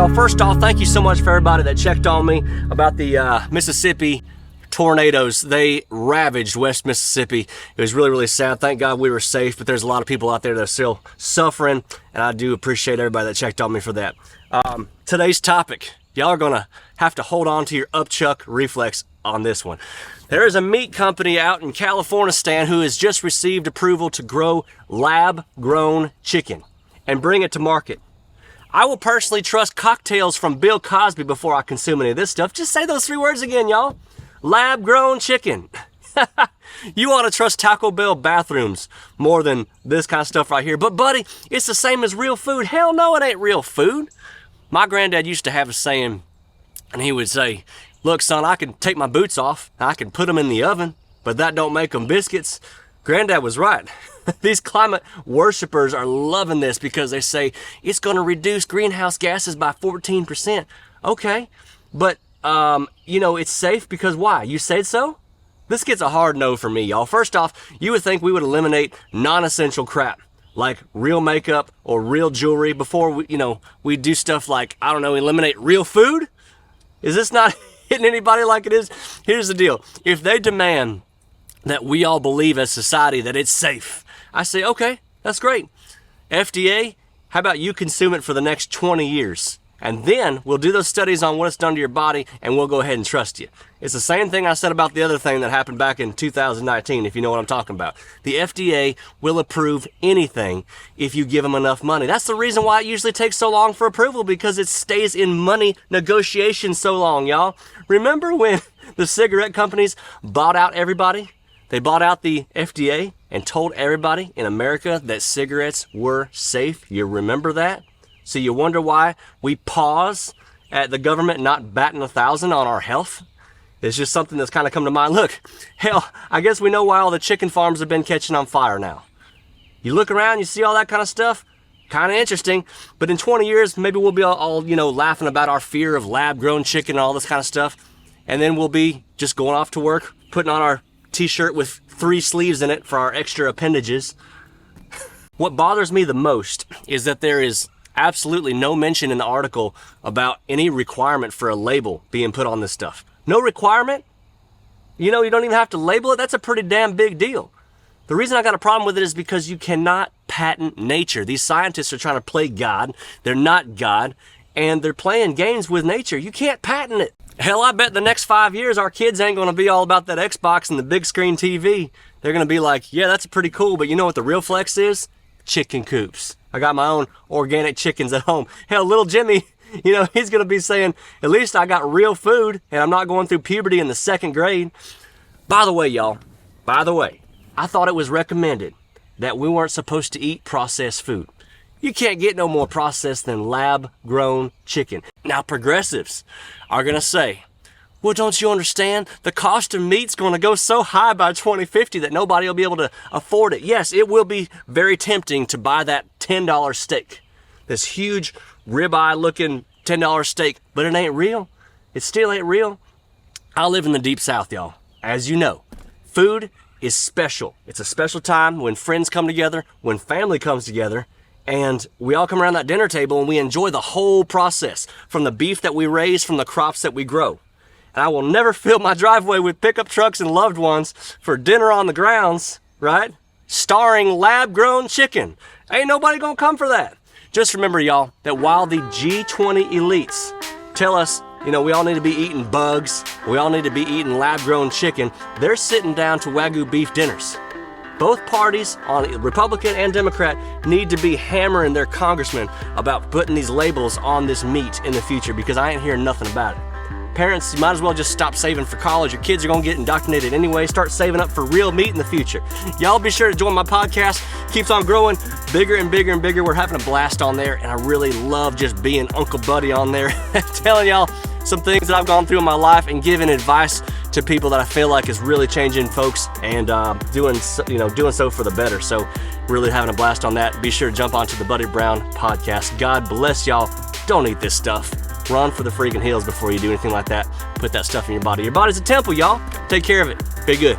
y'all. First off, thank you so much for everybody that checked on me about the Mississippi tornadoes. They ravaged West Mississippi. It was really, really sad. Thank God we were safe, but there's a lot of people out there that are still suffering, and I do appreciate everybody that checked on me for that. Today's topic, y'all are gonna have to hold on to your upchuck reflex on this one. There is a meat company out in California, Stan, who has just received approval to grow lab-grown chicken and bring it to market. I will personally trust cocktails from Bill Cosby before I consume any of this stuff. Just say those 3 words again, y'all. Lab-grown chicken. You ought to trust Taco Bell bathrooms more than this kind of stuff right here. But buddy, it's the same as real food. Hell no, it ain't real food. My granddad used to have a saying, and he would say, look, son, I can take my boots off, I can put them in the oven, but that don't make them biscuits. Granddad was right. These climate worshipers are loving this because they say it's going to reduce greenhouse gases by 14%. Okay, but it's safe because why? You said so? This gets a hard no for me, y'all. First off, you would think we would eliminate non-essential crap like real makeup or real jewelry before we do stuff like, I don't know, eliminate real food? Is this not hitting anybody like it is? Here's the deal. If they demand that we all believe as society that it's safe, I say, okay, that's great. FDA, how about you consume it for the next 20 years? And then we'll do those studies on what it's done to your body, and we'll go ahead and trust you. It's the same thing I said about the other thing that happened back in 2019, if you know what I'm talking about. The FDA will approve anything if you give them enough money. That's the reason why it usually takes so long for approval, because it stays in money negotiations so long, y'all. Remember when the cigarette companies bought out everybody? They bought out the FDA and told everybody in America that cigarettes were safe. You remember that? So you wonder why we pause at the government not batting 1,000 on our health? It's just something that's kind of come to mind. Look, hell, I guess we know why all the chicken farms have been catching on fire now. You look around, you see all that kind of stuff, kind of interesting. But in 20 years, maybe we'll be all laughing about our fear of lab-grown chicken and all this kind of stuff. And then we'll be just going off to work, putting on our t-shirt with 3 sleeves in it for our extra appendages. What bothers me the most is that there is absolutely no mention in the article about any requirement for a label being put on this stuff. No requirement? You don't even have to label it? That's a pretty damn big deal. The reason I got a problem with it is because you cannot patent nature. These scientists are trying to play God. They're not God, and they're playing games with nature. You can't patent it. Hell, I bet the next 5 years our kids ain't going to be all about that Xbox and the big screen TV. They're going to be like, yeah, that's pretty cool, but you know what the real flex is? Chicken coops. I got my own organic chickens at home. Hell, little Jimmy, he's going to be saying, at least I got real food and I'm not going through puberty in the 2nd grade. By the way, y'all, I thought it was recommended that we weren't supposed to eat processed food. You can't get no more processed than lab-grown chicken. Now, progressives are going to say, well, don't you understand? The cost of meat's going to go so high by 2050 that nobody will be able to afford it. Yes, it will be very tempting to buy that $10 steak. This huge ribeye-looking $10 steak, but it ain't real. It still ain't real. I live in the Deep South, y'all. As you know, food is special. It's a special time when friends come together, when family comes together, and we all come around that dinner table and we enjoy the whole process, from the beef that we raise, from the crops that we grow. And I will never fill my driveway with pickup trucks and loved ones for dinner on the grounds, right? Starring lab-grown chicken. Ain't nobody gonna come for that. Just remember, y'all, that while the G20 elites tell us, we all need to be eating bugs, we all need to be eating lab-grown chicken, they're sitting down to Wagyu beef dinners. Both parties, on Republican and Democrat, need to be hammering their congressmen about putting these labels on this meat in the future, because I ain't hearing nothing about it. Parents, you might as well just stop saving for college. Your kids are going to get indoctrinated anyway. Start saving up for real meat in the future. Y'all be sure to join my podcast. Keeps on growing bigger and bigger and bigger. We're having a blast on there, and I really love just being Uncle Buddy on there, telling y'all some things that I've gone through in my life and giving advice to people that I feel like is really changing folks and doing so for the better. So really having a blast on that. Be sure to jump onto the Buddy Brown podcast. God bless y'all. Don't eat this stuff. Run for the freaking hills before you do anything like that. Put that stuff in your body. Your body's a temple, y'all. Take care of it. Be good.